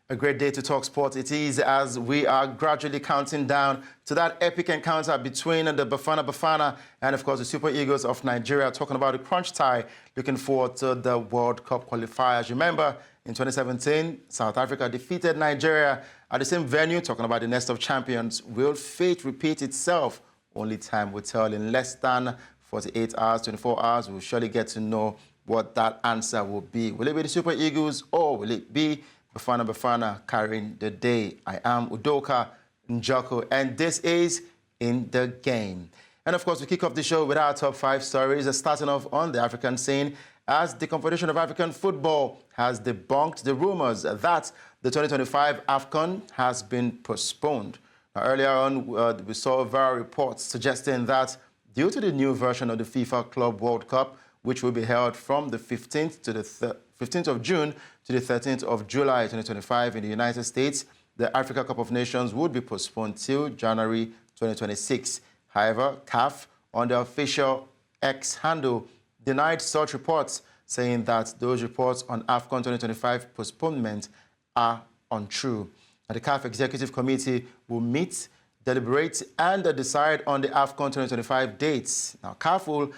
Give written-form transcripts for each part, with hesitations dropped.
A great day to talk sport it is, as we are gradually counting down to that epic encounter between the Bafana and, of course, the Super Eagles of Nigeria, talking about the crunch tie, looking forward to the World Cup qualifiers. Remember, in 2017, South Africa defeated Nigeria at the same venue, talking about the nest of champions. Will fate repeat itself? Only time will tell. In less than 48 hours, 24 hours, we'll surely get to know what that answer will be. Will it be the Super Eagles, or will it be Bafana carrying the day? I am Udoka Njoko, and this is In the Game. And of course, we kick off the show with our top 5 stories, starting off on the African scene, as the Confederation of African Football has debunked the rumours that the 2025 AFCON has been postponed. Now, earlier on, we saw viral reports suggesting that due to the new version of the FIFA Club World Cup, which will be held from the 15th to the 15th of June to the 13th of July 2025 in the United States, the Africa Cup of Nations would be postponed till January 2026. However, CAF, on the official X handle, denied such reports, saying that those reports on AFCON 2025 postponement are untrue. Now, the CAF Executive Committee will meet, deliberate, and decide on the AFCON 2025 dates. Now, CAF will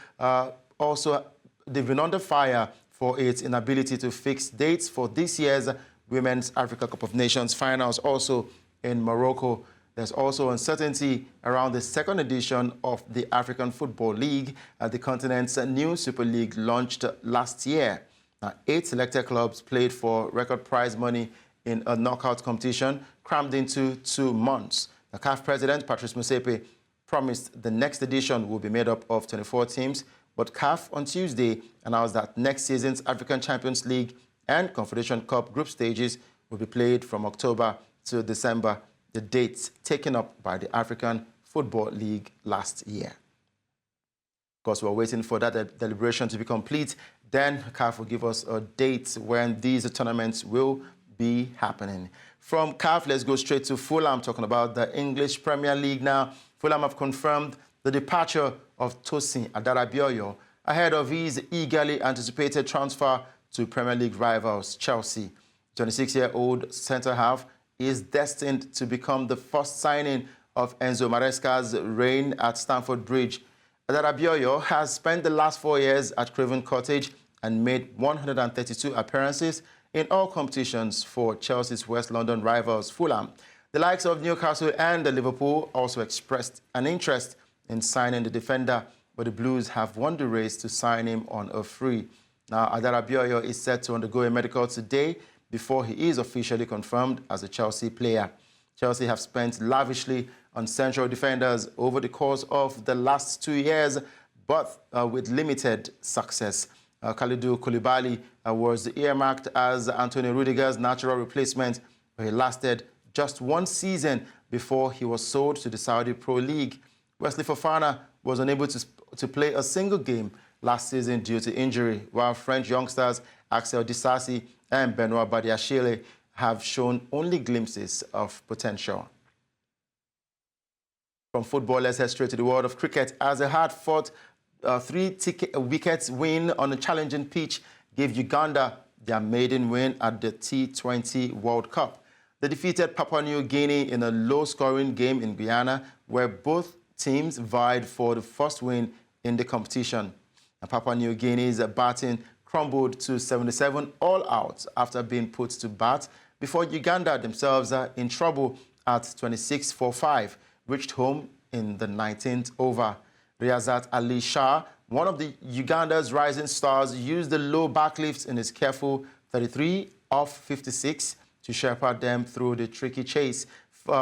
they've been under fire for its inability to fix dates for this year's Women's Africa Cup of Nations finals, also in Morocco. There's also uncertainty around the second edition of the African Football League, the continent's new Super League launched last year. Now, 8 selected clubs played for record prize money in a knockout competition crammed into 2 months. The CAF president, Patrice Motsepe, promised the next edition will be made up of 24 teams, but CAF on Tuesday announced that next season's African Champions League and Confederation Cup group stages will be played from October to December, the dates taken up by the African Football League last year. Of course, we're waiting for that deliberation to be complete. Then CAF will give us a date when these tournaments will be happening. From CAF, let's go straight to Fulham, talking about the English Premier League now. Fulham have confirmed the departure of Tosin Adarabioyo ahead of his eagerly anticipated transfer to Premier League rivals Chelsea. 26-year-old centre-half is destined to become the first signing of Enzo Maresca's reign at Stamford Bridge. Adarabioyo has spent the last 4 years at Craven Cottage and made 132 appearances in all competitions for Chelsea's West London rivals Fulham. The likes of Newcastle and Liverpool also expressed an interest in signing the defender, but the Blues have won the race to sign him on a free. Now, Adarabioyo is set to undergo a medical today before he is officially confirmed as a Chelsea player. Chelsea have spent lavishly on central defenders over the course of the last 2 years, but with limited success. Kalidou Koulibaly was earmarked as Antonio Rudiger's natural replacement, but he lasted just 1 season before he was sold to the Saudi Pro League. Wesley Fofana was unable to play a single game last season due to injury, while French youngsters Axel Disasi and Benoit Badiashile have shown only glimpses of potential. From football, let's head straight to the world of cricket, as a hard-fought 3-wicket win on a challenging pitch gave Uganda their maiden win at the T20 World Cup. They defeated Papua New Guinea in a low-scoring game in Guyana, where both teams vied for the first win in the competition. And Papua New Guinea's batting crumbled to 77 all out after being put to bat before Uganda themselves are in trouble at 26 for 5, reached home in the 19th over. Riyazat Ali Shah, one of the Uganda's rising stars, used the low backlifts in his careful 33 off 56 to shepherd them through the tricky chase,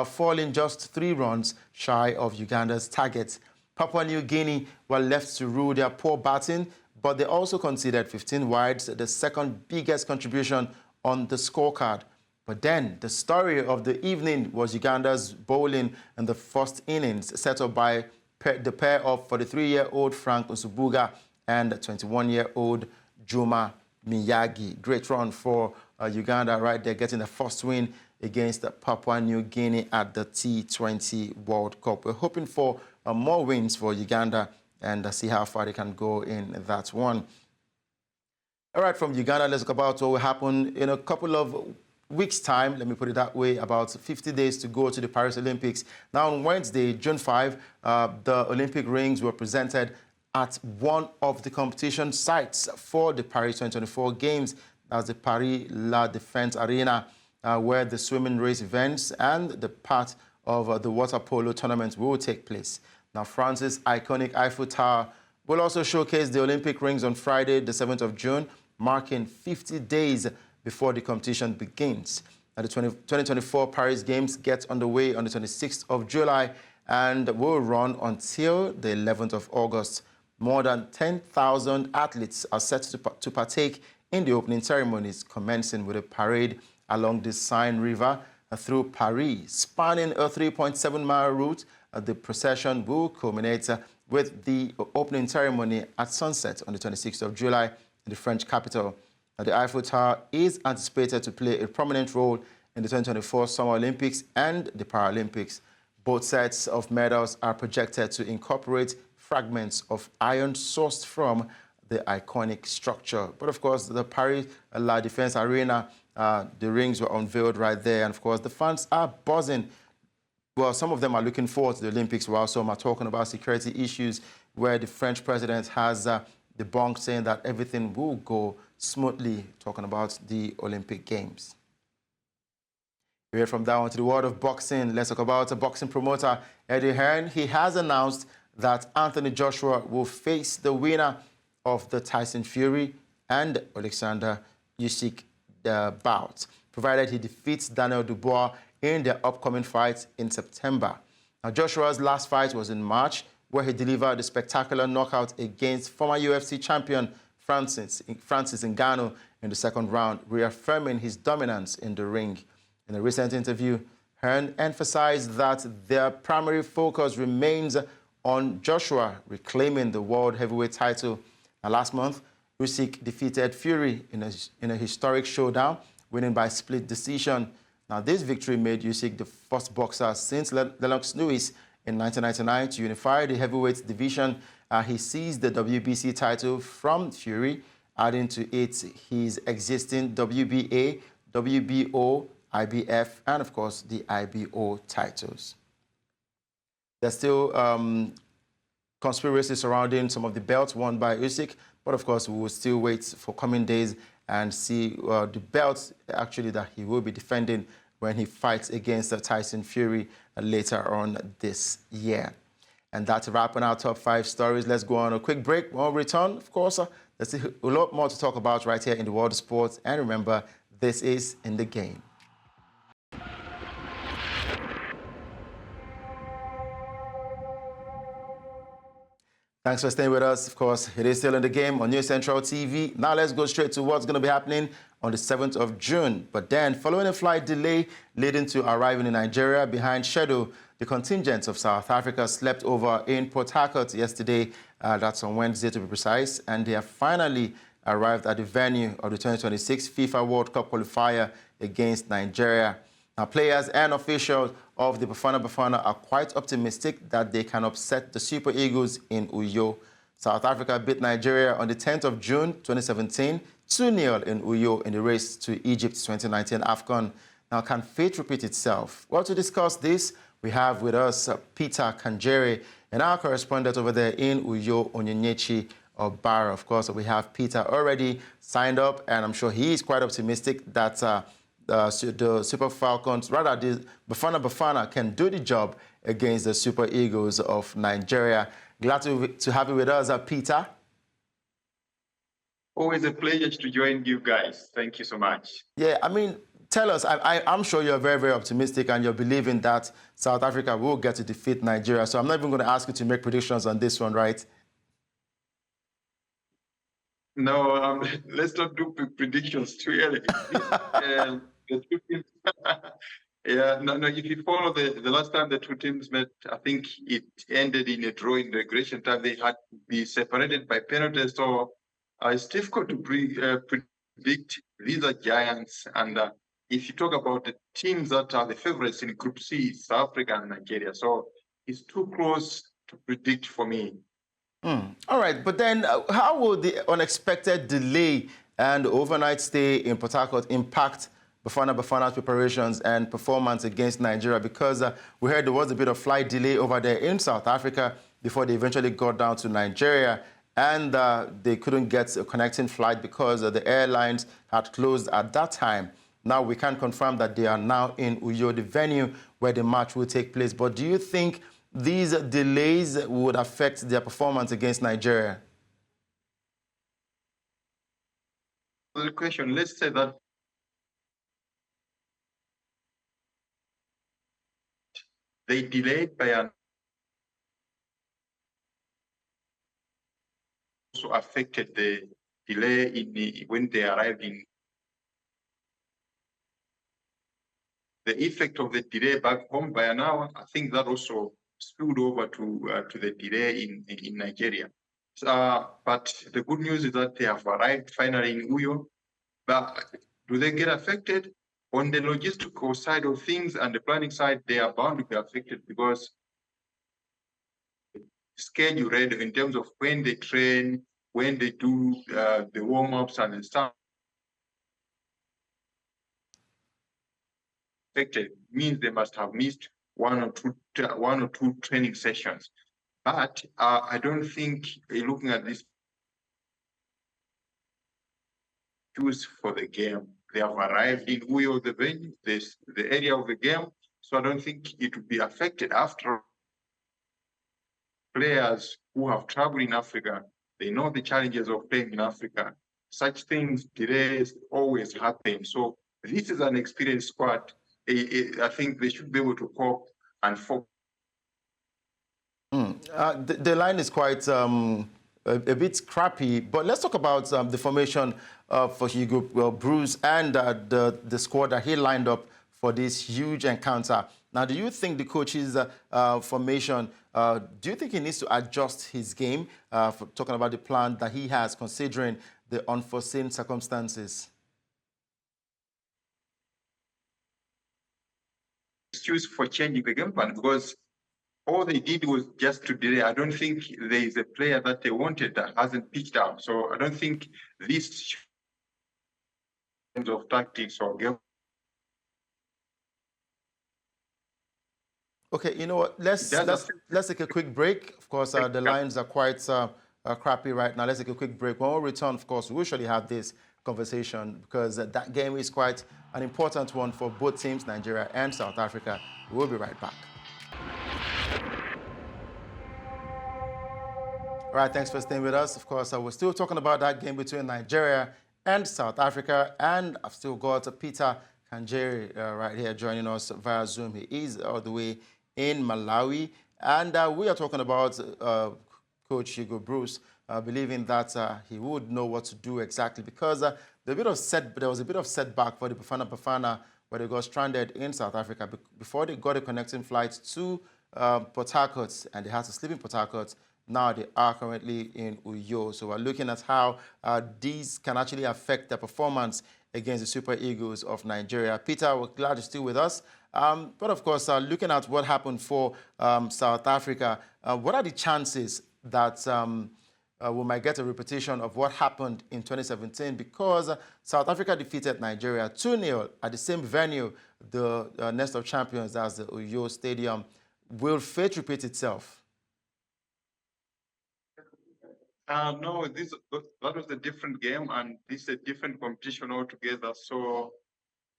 falling just 3 runs shy of Uganda's target. Papua New Guinea were left to rule their poor batting, but they also conceded 15 wides, the second biggest contribution on the scorecard. But then the story of the evening was Uganda's bowling in the first innings, set up by the pair of 43-year-old Frank Nsubuga and 21-year-old Juma Miyagi. Great run for Uganda right there, getting the first win against Papua New Guinea at the T20 World Cup. We're hoping for more wins for Uganda and see how far they can go in that one. All right, from Uganda, let's talk about what will happen in a couple of weeks' time, let me put it that way, about 50 days to go to the Paris Olympics. Now, on Wednesday, June 5, the Olympic rings were presented at one of the competition sites for the Paris 2024 Games. That's the Paris La Défense Arena, where the swimming race events and the part of the water polo tournament will take place. Now, France's iconic Eiffel Tower will also showcase the Olympic rings on Friday, the 7th of June, marking 50 days before the competition begins. Now, the 2024 Paris Games get underway on the 26th of July and will run until the 11th of August. More than 10,000 athletes are set to partake in the opening ceremonies, commencing with a parade along the Seine River through Paris. Spanning a 3.7-mile route, the procession will culminate with the opening ceremony at sunset on the 26th of July in the French capital. The Eiffel Tower is anticipated to play a prominent role in the 2024 Summer Olympics and the Paralympics. Both sets of medals are projected to incorporate fragments of iron sourced from the iconic structure. But of course, the Paris La Défense Arena, the rings were unveiled right there. And of course, the fans are buzzing. Well, some of them are looking forward to the Olympics, while some are talking about security issues, where the French president has debunked, saying that everything will go smoothly, talking about the Olympic Games. We head from that one to the world of boxing. Let's talk about a boxing promoter, Eddie Hearn. He has announced that Anthony Joshua will face the winner of the Tyson Fury and Alexander Usyk bout, provided he defeats Daniel Dubois in their upcoming fight in September. Now, Joshua's last fight was in March, where he delivered a spectacular knockout against former UFC champion Francis Ngannou in the second round, reaffirming his dominance in the ring. In a recent interview, Hearn emphasized that their primary focus remains on Joshua reclaiming the world heavyweight title. Now, last month, Usyk defeated Fury in a historic showdown, winning by split decision. Now, this victory made Usyk the first boxer since Lennox Lewis in 1999 to unify the heavyweight division. He seized the WBC title from Fury, adding to it his existing WBA, WBO, IBF, and of course the IBO titles. There's still conspiracy surrounding some of the belts won by Usyk, but of course we will still wait for coming days and see the belts actually that he will be defending when he fights against Tyson Fury later on this year. And that's wrapping our top 5 stories. Let's go on a quick break. When we return, of course, there's a lot more to talk about right here in the world of sports. And remember, this is In the Game. Thanks for staying with us. Of course, it is still In the Game on News Central TV. Now let's go straight to what's going to be happening on the 7th of June. But then, following a flight delay leading to arriving in Nigeria behind schedule, the contingent of South Africa slept over in Port Harcourt yesterday. That's on Wednesday to be precise. And they have finally arrived at the venue of the 2026 FIFA World Cup qualifier against Nigeria. Now, players and officials of the Bafana are quite optimistic that they can upset the Super Eagles in Uyo. South Africa beat Nigeria on the 10th of June 2017, 2-0 in Uyo in the race to Egypt's 2019 AFCON. Now, can fate repeat itself? Well, to discuss this, we have with us Peter Kanjere, and our correspondent over there in Uyo, Onyenyechi Obara. Of course, we have Peter already signed up, and I'm sure he is quite optimistic that the Super Falcons, rather the Bafana can do the job against the Super Eagles of Nigeria. Glad to have you with us, Peter. Always a pleasure to join you guys. Thank you so much. Yeah, I mean, tell us, I'm sure you're very, very optimistic and you're believing that South Africa will get to defeat Nigeria. So I'm not even going to ask you to make predictions on this one, right? No, let's not do predictions too early. Yeah, no. If you follow the last time the two teams met, I think it ended in a draw in regulation time. They had to be separated by penalties, so it's difficult to predict. These are giants, and if you talk about the teams that are the favorites in Group C, South Africa and Nigeria, so it's too close to predict for me. All right, but then how will the unexpected delay and overnight stay in Port Harcourt impact Bafana's preparations and performance against Nigeria? Because we heard there was a bit of flight delay over there in South Africa before they eventually got down to Nigeria, and they couldn't get a connecting flight because the airlines had closed at that time. Now we can confirm that they are now in Uyo, the venue where the match will take place. But do you think these delays would affect their performance against Nigeria? The question, let's say that they delayed by an also affected the delay in when they arrived in the effect of the delay back home by an hour. I think that also spilled over to the delay in Nigeria. But the good news is that they have arrived finally in Uyo. But do they get affected? On the logistical side of things and the planning side, they are bound to be affected because schedule read in terms of when they train, when they do the warm-ups and the stuff. Affected means they must have missed one or two training sessions. But I don't think looking at this choose for the game. They have arrived in Uyo, the venue, the area of the game. So I don't think it will be affected. After players who have traveled in Africa, they know the challenges of playing in Africa. Such things, delays always happen. So this is an experienced squad. I think they should be able to cope and focus. The line is quite a bit crappy, but let's talk about the formation for Hugo Bruce and the squad that he lined up for this huge encounter. Now, do you think the coach's formation, do you think he needs to adjust his game, for talking about the plan that he has, considering the unforeseen circumstances? Excuse for changing the game plan because all they did was just to delay. I don't think there is a player that they wanted that hasn't pitched out. So I don't think this of tactics or game. Okay, you know what? Let's take a quick break. Of course, the lines are quite crappy right now. Let's take a quick break. When we return, of course, we usually have this conversation because that game is quite an important one for both teams, Nigeria and South Africa. We'll be right back. All right, thanks for staying with us. Of course, we're still talking about that game between Nigeria and South Africa, and I've still got Peter Kanjeri right here joining us via Zoom. He is all the way in Malawi, and we are talking about Coach Hugo Bruce, believing that he would know what to do exactly because there was a bit of setback for the Bafana where they got stranded in South Africa before they got a connecting flight to Port Harcourt, and they had to sleep in Port Harcourt. Now they are currently in Uyo. So we're looking at how these can actually affect their performance against the Super Eagles of Nigeria. Peter, we're glad you're still with us. But of course, looking at what happened for South Africa, what are the chances that we might get a repetition of what happened in 2017? Because South Africa defeated Nigeria 2-0 at the same venue, the Nest of Champions, as the Uyo Stadium. Will fate repeat itself? No, that was a different game, and this is a different competition altogether. So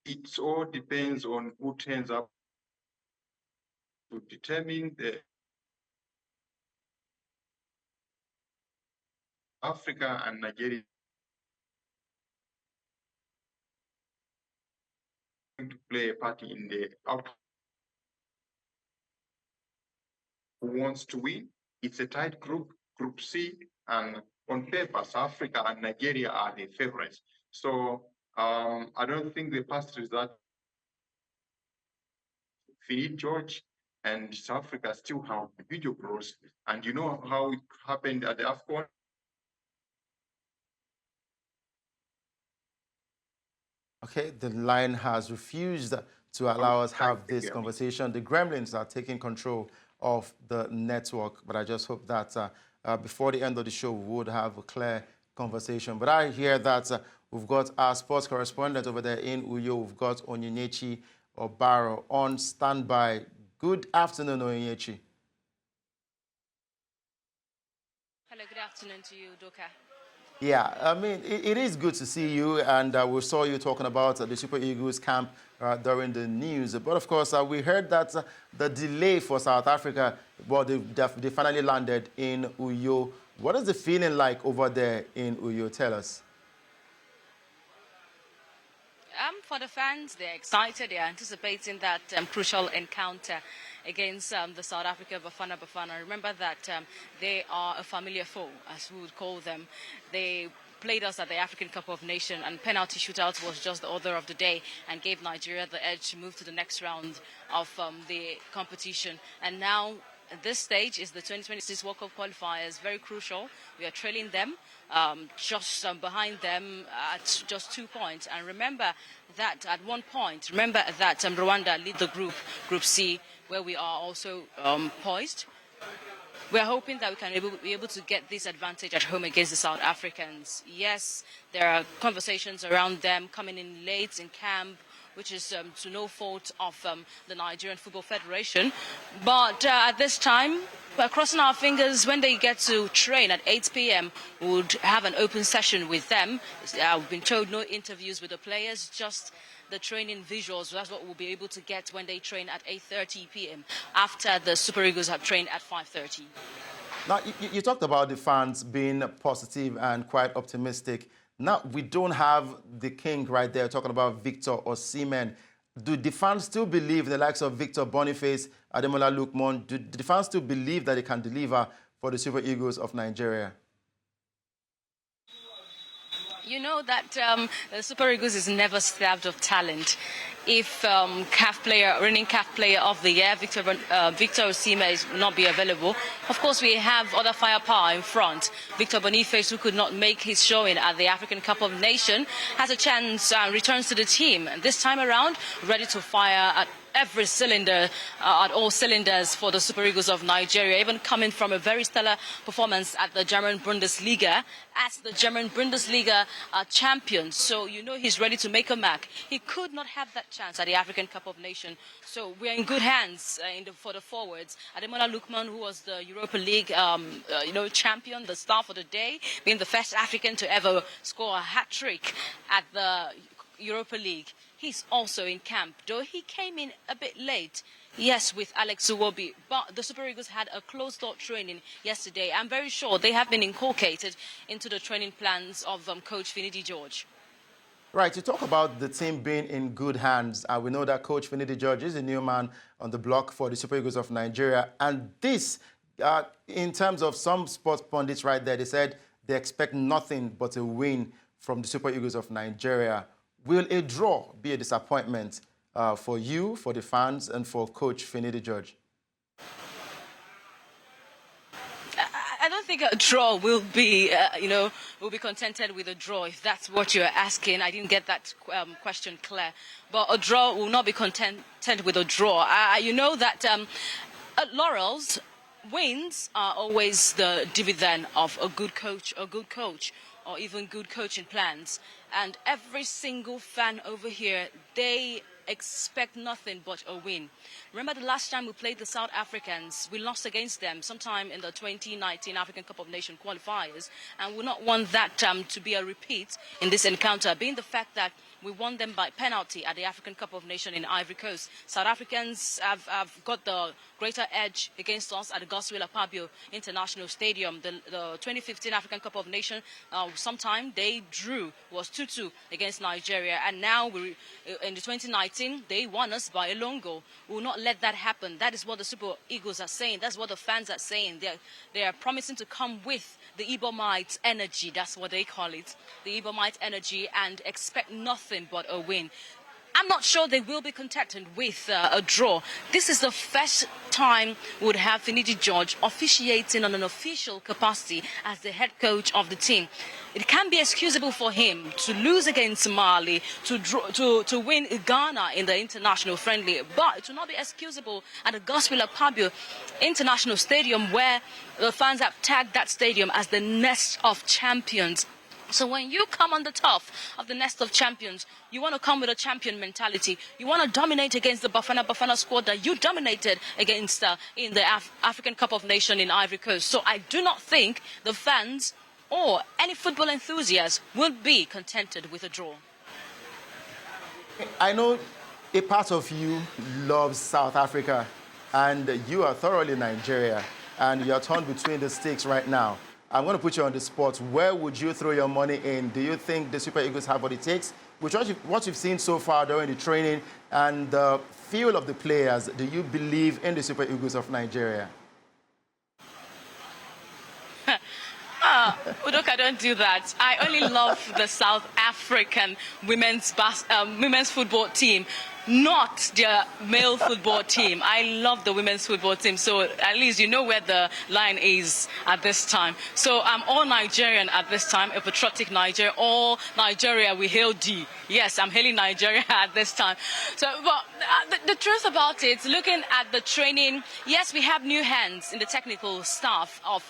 it all depends on who turns up to determine the Africa and Nigeria to play a part in the outcome. Who wants to win? It's a tight group, Group C, and on paper, South Africa and Nigeria are the favorites. So I don't think the past result. Philip George and South Africa still have video growth, and you know how it happened at the AFCON. Okay, the line has refused to allow us have this conversation. The gremlins are taking control of the network, but I just hope that before the end of the show, we would have a clear conversation. But I hear that We've got our sports correspondent over there in Uyo. We've got Onyechi Obaro on standby. Good afternoon, Onyechi. Hello, good afternoon to you, Doka. Yeah, I mean, it is good to see you, and we saw you talking about the Super Eagles camp during the news. But of course, we heard that the delay for South Africa, well, they finally landed in Uyo. What is the feeling like over there in Uyo? Tell us. For the fans, they're excited. They're anticipating that crucial encounter against the South Africa Bafana. Remember that they are a familiar foe, as we would call them. They played us at the African Cup of Nations, and penalty shootout was just the order of the day and gave Nigeria the edge to move to the next round of the competition. And now, at this stage is the 2026 World Cup qualifiers, very crucial. We are trailing them, just behind them at just 2 points. And remember that at one point, Rwanda lead the Group C, where we are also poised. We are hoping that we can be able to get this advantage at home against the South Africans. Yes, there are conversations around them coming in late in camp, which is to no fault of the Nigerian Football Federation. But at this time, we're crossing our fingers. When they get to train at 8 p.m., we would have an open session with them. We've been told no interviews with the players, just the training visuals. That's what we'll be able to get when they train at 8:30 p.m. after the Super Eagles have trained at 5:30. Now, you talked about the fans being positive and quite optimistic. Now, we don't have the king right there talking about Victor Osimhen. Do the fans still believe in the likes of Victor Boniface, Ademola Lookman? Do the fans still believe that they can deliver for the Super Eagles of Nigeria? You know that the Super Eagles is never starved of talent. If reigning CAF player of the year, Victor Osimhen, will not be available, of course we have other firepower in front. Victor Boniface, who could not make his showing at the African Cup of Nations, has a chance, returns to the team. And this time around, ready to fire at every cylinder, at all cylinders for the Super Eagles of Nigeria, even coming from a very stellar performance at the German Bundesliga, as the German Bundesliga champion. So you know he's ready to make a mark. He could not have that chance at the African Cup of Nations. So we're in good hands for the forwards. Ademola Lookman, who was the Europa League champion, the star for the day, being the first African to ever score a hat-trick at the Europa League. He's also in camp, though he came in a bit late. Yes, with Alex Iwobi, but the Super Eagles had a closed-door training yesterday. I'm very sure they have been inculcated into the training plans of Coach Finidi George. Right, you talk about the team being in good hands. We know that Coach Finidi George is a new man on the block for the Super Eagles of Nigeria. And this, in terms of some sports pundits right there, they said they expect nothing but a win from the Super Eagles of Nigeria. Will a draw be a disappointment for you, for the fans, and for Coach Finidi George? I don't think a draw will be, will be contented with a draw, if that's what you're asking. I didn't get that question clear. But a draw will not be content with a draw. You know that at Laurels, wins are always the dividend of a good coach, or even good coaching plans. And every single fan over here, they expect nothing but a win. Remember the last time we played the South Africans, we lost against them sometime in the 2019 African Cup of Nations qualifiers, and we not want that to be a repeat in this encounter, being the fact that we won them by penalty at the African Cup of Nations in Ivory Coast. South Africans have got the greater edge against us at the Godswill Akpabio International Stadium. The 2015 African Cup of Nations, sometime they drew, was 2-2 against Nigeria. And now, in the 2019, they won us by a lone goal. We will not let that happen. That is what the Super Eagles are saying. That's what the fans are saying. They are promising to come with the Ibomite energy. That's what they call it. The Ibomite energy, and expect nothing but a win. I'm not sure they will be contented with a draw. This is the first time we would have Finidi George officiating on an official capacity as the head coach of the team. It can be excusable for him to lose against Mali, to win Ghana in the international friendly, but it will not be excusable at the Godswill Akpabio International Stadium, where the fans have tagged that stadium as the nest of champions. So when you come on the top of the nest of champions, you want to come with a champion mentality. You want to dominate against the Bafana squad that you dominated against in the African Cup of Nations in Ivory Coast. So I do not think the fans or any football enthusiast will be contented with a draw. I know a part of you loves South Africa, and you are thoroughly Nigeria, and you're torn between the sticks right now. I'm going to put you on the spot. Where would you throw your money in? Do you think the Super Eagles have what it takes? With what you've seen so far during the training and the feel of the players, do you believe in the Super Eagles of Nigeria? Udoka, don't do that. I only love the South African women's football team, not their male football team. I love the women's football team, so at least you know where the line is at this time. So I'm all Nigerian at this time, a patriotic Nigeria. All Nigeria, we hail D. Yes, I'm hailing Nigeria at this time. So, but the truth about it, looking at the training, yes, we have new hands in the technical staff of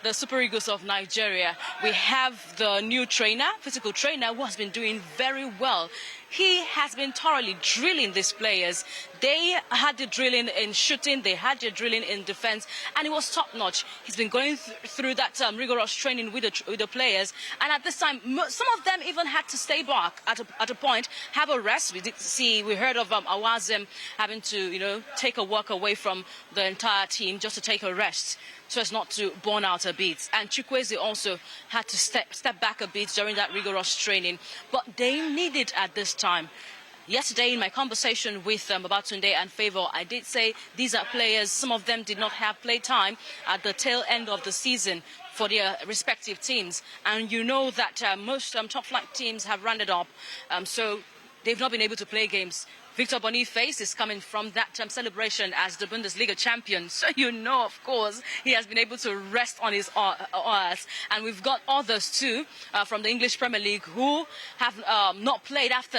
the Super Eagles of Nigeria. We have the new trainer, physical trainer, who has been doing very well. He has been thoroughly drilling these players. They had the drilling in shooting, they had the drilling in defense, and it was top-notch. He's been going through that rigorous training with the players, and at this time, some of them even had to stay back at a point, have a rest. We heard of Awazem having to, take a walk away from the entire team just to take a rest, so as not to burn out a bit. And Chukwueze also had to step back a bit during that rigorous training. But they need it at this time. Yesterday, in my conversation with Babatunde and Favour, I did say these are players, some of them did not have play time at the tail end of the season for their respective teams. And you know that most top-flight teams have rounded up, so they've not been able to play games. Victor Boniface is coming from that celebration as the Bundesliga champion. So you know, of course, he has been able to rest on his arse. And we've got others too from the English Premier League who have not played after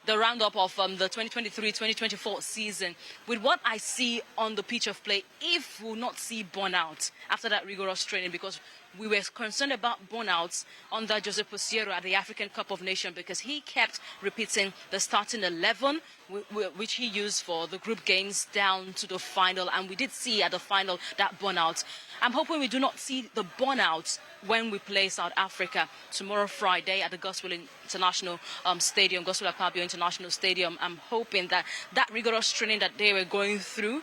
the roundup of the 2023-2024 season. With what I see on the pitch of play, if we'll not see burnout after that rigorous training, because we were concerned about burnouts under Jose Posiero at the African Cup of Nations, because he kept repeating the starting 11, which he used for the group games down to the final. And we did see at the final that burnout. I'm hoping we do not see the burnout when we play South Africa tomorrow, Friday, at the Gospel International Stadium, Gospel Akpabio International Stadium. I'm hoping that that rigorous training that they were going through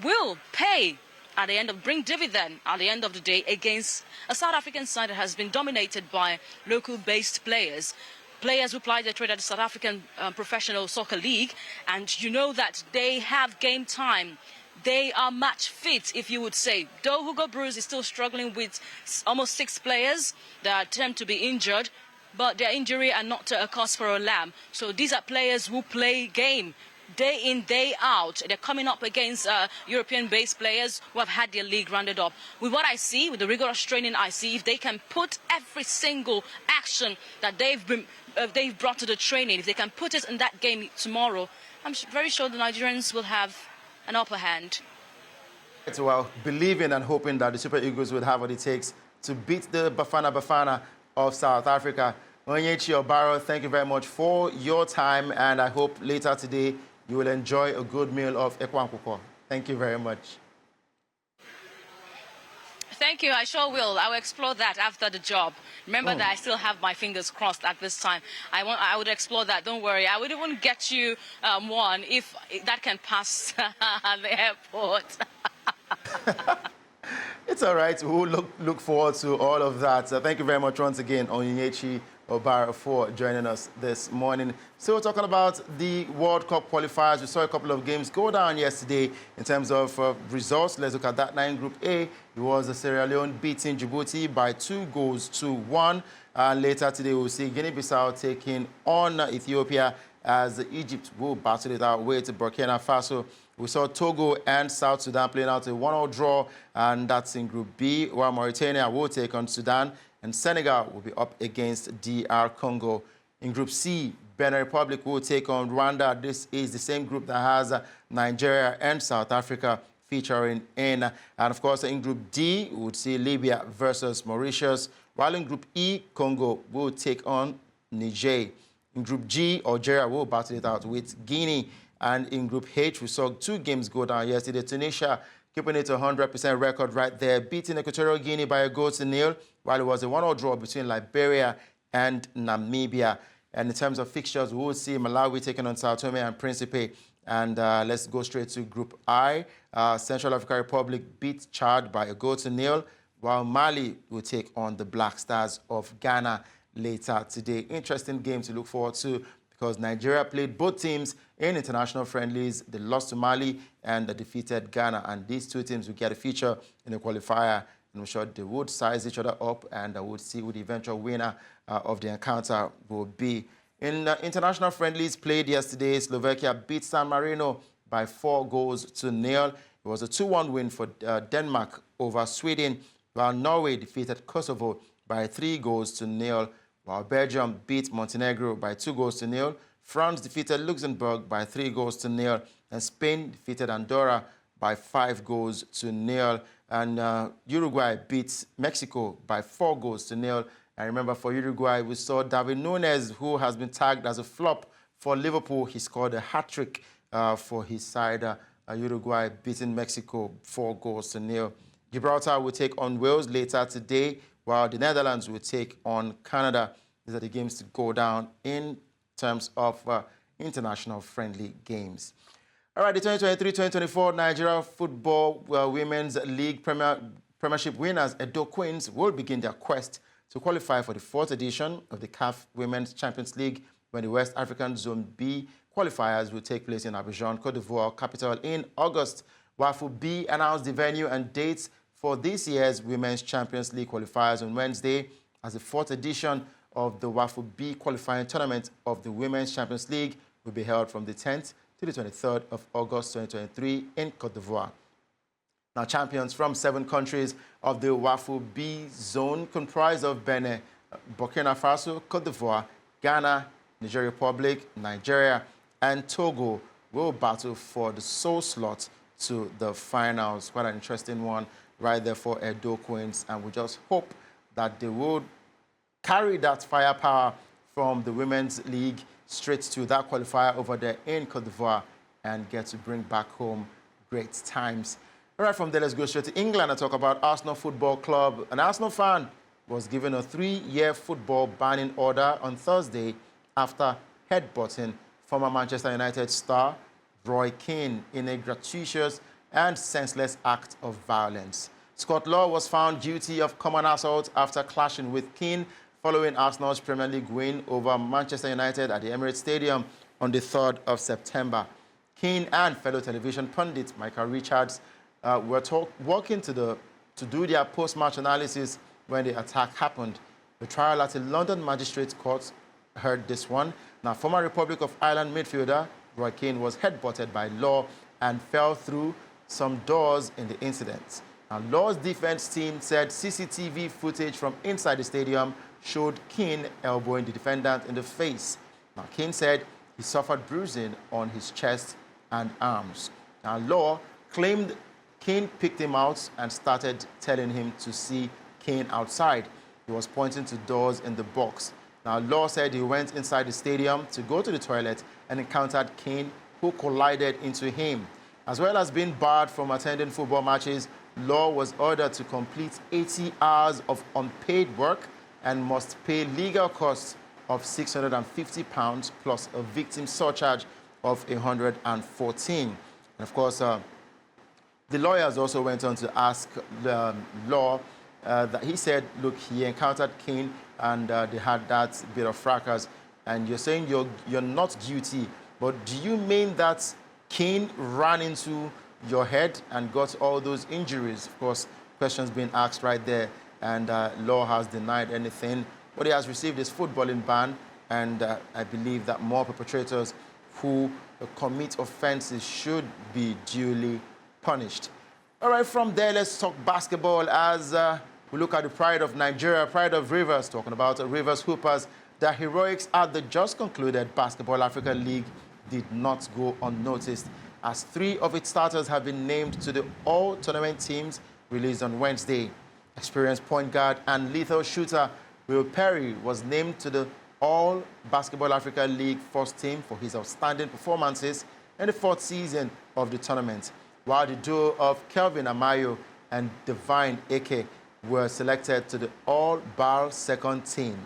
will pay at the end bring dividend at the end of the day against a South African side that has been dominated by local-based players who ply their trade at the South African Professional Soccer League, and you know that they have game time. They are match fit, if you would say. Though Hugo Broos is still struggling with almost 6 players that attempt to be injured, but their injury are not a cause for alarm. So these are players who play game day in, day out. They're coming up against European-based players who have had their league rounded up. With what I see, with the rigorous training I see, if they can put every single action that they've brought to the training, if they can put it in that game tomorrow, I'm very sure the Nigerians will have an upper hand. Well, believing and hoping that the Super Eagles would have what it takes to beat the Bafana of South Onyechi Obaro, thank you very much for your time, and I hope later today you will enjoy a good meal of ekwankukwo. Thank you very much. Thank you, I sure will. I will explore that after the job. Remember that I still have my fingers crossed at this time. I would explore that, don't worry. I would even get you one if that can pass the airport. It's all right. We'll look forward to all of that. Thank you very much once again, Onyechi Obaro, for joining us this morning. So we're talking about the World Cup qualifiers. We saw a couple of games go down yesterday in terms of results. Let's look at that. In Group A, it was Sierra Leone beating Djibouti by 2-1. And later today, we'll see Guinea-Bissau taking on Ethiopia as Egypt will battle it out with Burkina Faso. We saw Togo and South Sudan playing out a 1-1 draw, and that's in Group B, while Mauritania will take on Sudan, and Senegal will be up against DR Congo. In Group C, Benin Republic will take on Rwanda. This is the same group that has Nigeria and South Africa featuring in. And of course, in Group D, we would see Libya versus Mauritius, While in Group E, Congo will take on Niger. In Group G, Algeria will battle it out with Guinea. And in Group H, we saw 2 games go down yesterday. Tunisia keeping it a 100% record right there, beating Equatorial Guinea by a goal to nil, while it was a 1-1 draw between Liberia and Namibia. And in terms of fixtures, we will see Malawi taking on Sao Tome and Principe. And let's go straight to Group I. Central African Republic beat Chad by a goal to nil, while Mali will take on the Black Stars of Ghana later today. Interesting game to look forward to because Nigeria played both teams in international friendlies. They lost to Mali and they defeated Ghana. And these 2 teams will get a feature in the qualifier. And I'm sure they would size each other up and would see who the eventual winner of the encounter will be. In international friendlies played yesterday, Slovakia beat San Marino by 4 goals to nil. It was a 2-1 win for Denmark over Sweden, while Norway defeated Kosovo by 3 goals to nil, while Belgium beat Montenegro by 2 goals to nil. France defeated Luxembourg by 3 goals to nil, and Spain defeated Andorra by 5 goals to nil. And Uruguay beat Mexico by 4 goals to nil. And remember, for Uruguay, we saw David Nunes, who has been tagged as a flop for Liverpool. He scored a hat-trick for his side. Uruguay beating Mexico 4 goals to nil. Gibraltar will take on Wales later today, while the Netherlands will take on Canada. These are the games to go down in terms of international friendly games. All right, the 2023-2024 Nigeria Football Women's League Premiership winners, Edo Queens, will begin their quest to qualify for the 4th edition of the CAF Women's Champions League when the West African Zone B qualifiers will take place in Abidjan, Côte d'Ivoire capital in August. WAFU B announced the venue and dates for this year's Women's Champions League qualifiers on Wednesday as the 4th edition of the WAFU B qualifying tournament of the Women's Champions League will be held from the 10th to the 23rd of August 2023 in Côte d'Ivoire. Now, champions from 7 countries of the WAFU B zone comprise of Benin, Burkina Faso, Côte d'Ivoire, Ghana, Niger Republic, Nigeria, and Togo will battle for the sole slot to the finals. Quite an interesting one right there for Edo Queens, and we just hope that they will carry that firepower from the Women's League straight to that qualifier over there in Côte d'Ivoire and get to bring back home great times. All right, from there, let's go straight to England and talk about Arsenal Football Club. An Arsenal fan was given a 3-year football banning order on Thursday after headbutting former Manchester United star Roy Keane in a gratuitous and senseless act of violence. Scott Law was found guilty of common assault after clashing with Keane following Arsenal's Premier League win over Manchester United at the Emirates Stadium on the 3rd of September. Keane and fellow television pundit Michael Richards were walking to do their post-match analysis when the attack happened. The trial at a London magistrates court heard this one. Now, former Republic of Ireland midfielder Roy Keane was headbutted by Law and fell through some doors in the incident. Now, Law's defense team said CCTV footage from inside the stadium showed Keane elbowing the defendant in the face. Now, Keane said he suffered bruising on his chest and arms. Now, Law claimed Keane picked him out and started telling him to see Keane outside. He was pointing to doors in the box. Now, Law said he went inside the stadium to go to the toilet and encountered Keane, who collided into him. As well as being barred from attending football matches, Law was ordered to complete 80 hours of unpaid work and must pay legal costs of £650 plus a victim surcharge of £114. And of course, the lawyers also went on to ask Law that he said, look, he encountered Keane and they had that bit of fracas. And you're saying you're not guilty, but do you mean that Keane ran into your head and got all those injuries? Of course, questions being asked right there, and Law has denied anything. What he has received is footballing ban, and I believe that more perpetrators who commit offenses should be duly punished. All right, from there, let's talk basketball as we look at the pride of Nigeria, pride of Rivers, talking about Rivers Hoopers. The heroics at the just concluded Basketball Africa League did not go unnoticed, as 3 of its starters have been named to the all-tournament teams released on Wednesday. Experienced point guard and lethal shooter Will Perry was named to the All Basketball Africa League first team for his outstanding performances in the fourth season of the tournament, while the duo of Kelvin Amayo and Divine Eke were selected to the All-BAL second team.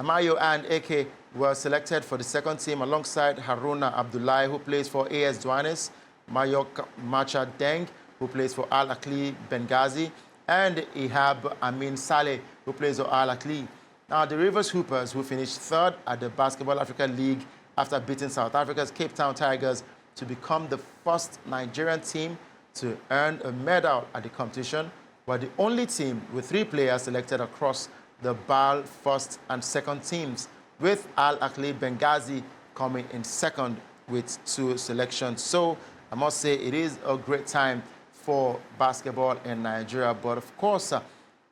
Amayo and Eke were selected for the second team alongside Haruna Abdullahi, who plays for AS Douanes, Mayok Macha Deng, who plays for Al Akli Benghazi, and Ihab Amin Saleh, who plays for Al Akli. Now, the Rivers Hoopers, who finished third at the Basketball Africa League after beating South Africa's Cape Town Tigers to become the first Nigerian team to earn a medal at the competition, were the only team with 3 players selected across the BAL first and second teams, with Al Akli Benghazi coming in second with 2 selections. So I must say it is a great time for basketball in Nigeria, but of course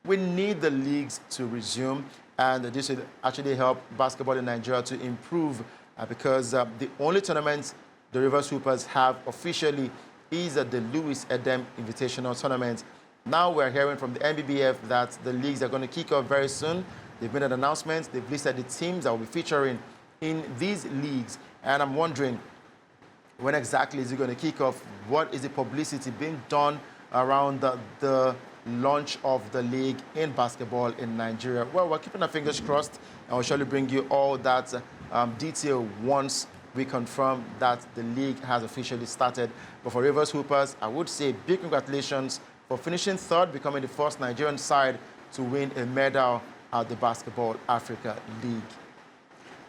we need the leagues to resume, and this will actually help basketball in Nigeria to improve because the only tournament the Rivers Hoopers have officially is the Louis Edem Invitational Tournament. Now we're hearing from the NBBF that the leagues are going to kick off very soon. They've made an announcement. They've listed the teams that will be featuring in these leagues. And I'm wondering, when exactly is it going to kick off? What is the publicity being done around the launch of the league in basketball in Nigeria? Well, we're keeping our fingers crossed, and we'll surely bring you all that detail once we confirm that the league has officially started. But for Rivers Hoopers, I would say big congratulations for finishing third, becoming the first Nigerian side to win a medal at the Basketball Africa League.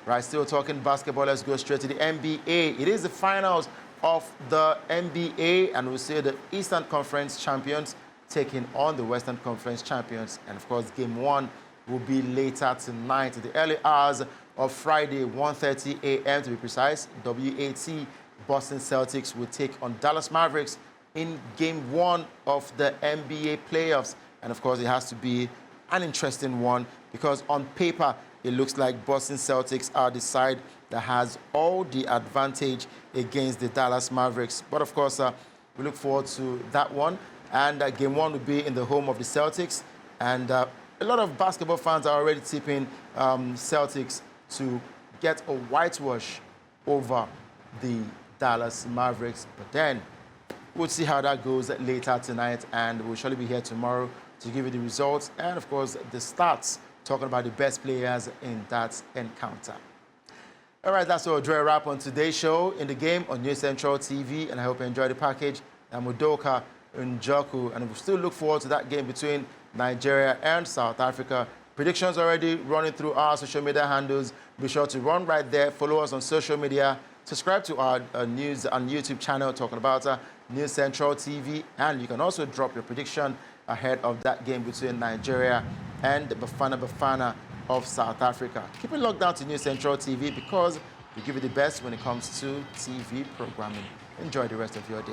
Right, still talking basketball, let's go straight to the NBA. It is the finals of the NBA, and we'll see the Eastern Conference champions taking on the Western Conference champions. And of course, game 1 will be later tonight, the early hours of Friday, 1:30 a.m. to be precise. WAT Boston Celtics will take on Dallas Mavericks in game 1 of the NBA playoffs. And of course, it has to be an interesting one because on paper, it looks like Boston Celtics are the side that has all the advantage against the Dallas Mavericks. But of course, we look forward to that one. And game 1 will be in the home of the Celtics. And a lot of basketball fans are already tipping Celtics to get a whitewash over the Dallas Mavericks. But then we'll see how that goes later tonight, and we'll surely be here tomorrow to give you the results and, of course, the stats, talking about the best players in that encounter. All right, that's our dry wrap on today's show. In the game on News Central TV, and I hope you enjoyed the package. I'm Udoka Njoku, and we still look forward to that game between Nigeria and South Africa. Predictions already running through our social media handles. Be sure to run right there, follow us on social media, subscribe to our news and YouTube channel talking about News Central TV, and you can also drop your prediction ahead of that game between Nigeria and the Bafana of South Africa. Keep it locked down to News Central TV because we give you the best when it comes to TV programming. Enjoy the rest of your day.